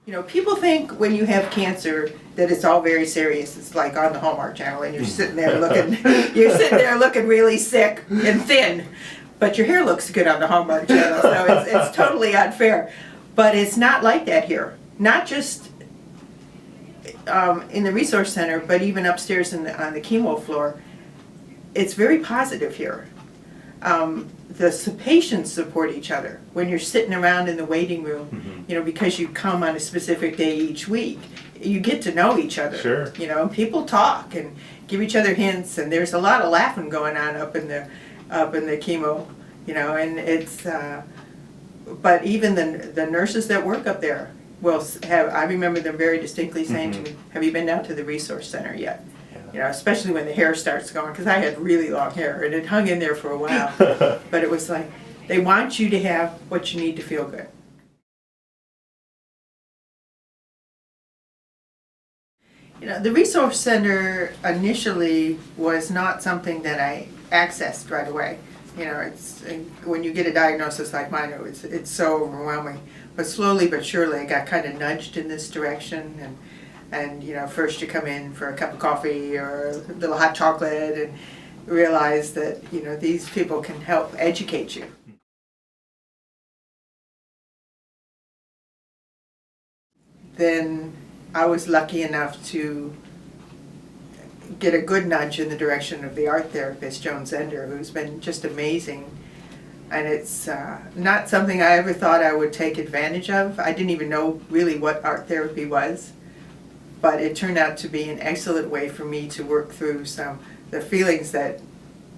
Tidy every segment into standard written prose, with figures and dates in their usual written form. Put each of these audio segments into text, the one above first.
You know, people think when you have cancer that it's all very serious. It's like on the Hallmark Channel, and you're sitting there looking really sick and thin, but your hair looks good on the Hallmark Channel, so it's totally unfair. But it's not like that here. Not just in the resource center, but even upstairs on the chemo floor. It's very positive here. The patients support each other when you're sitting around in the waiting room, you know, because you come on a specific day each week. You get to know each other. Sure. You know, people talk and give each other hints, and there's a lot of laughing going on up in the chemo, you know, and it's. But even the nurses that work up there will have. I remember them very distinctly saying to me, "Have you been down to the resource center yet?" You know, especially when the hair starts going, because I had really long hair and it hung in there for a while. But it was like, they want you to have what you need to feel good. You know, the resource center initially was not something that I accessed right away. You know, it's when you get a diagnosis like mine, it's so overwhelming. But slowly but surely, I got kind of nudged in this direction, and you know, first you come in for a cup of coffee or a little hot chocolate and realize that, you know, these people can help educate you. Then I was lucky enough to get a good nudge in the direction of the art therapist, Joan Zender, who's been just amazing. And it's not something I ever thought I would take advantage of. I didn't even know really what art therapy was. But it turned out to be an excellent way for me to work through the feelings that,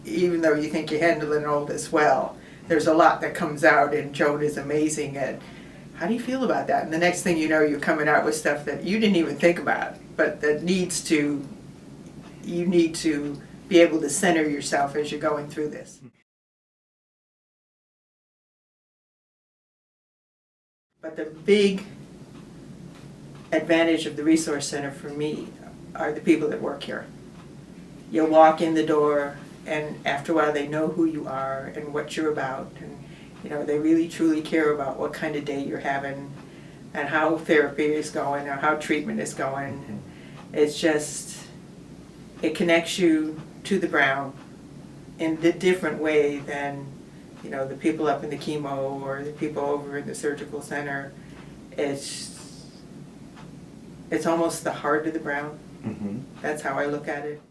even though you think you're handling all this well, there's a lot that comes out, and Joan is amazing at, how do you feel about that? And the next thing you know, you're coming out with stuff that you didn't even think about, but that you need to be able to center yourself as you're going through this. But the big advantage of the resource center for me are the people that work here. You walk in the door, and after a while they know who you are and what you're about, and you know, they really truly care about what kind of day you're having and how therapy is going or how treatment is going. And it's just, it connects you to the ground in a different way than, you know, the people up in the chemo or the people over in the surgical center. It's almost the heart of the ground. That's how I look at it.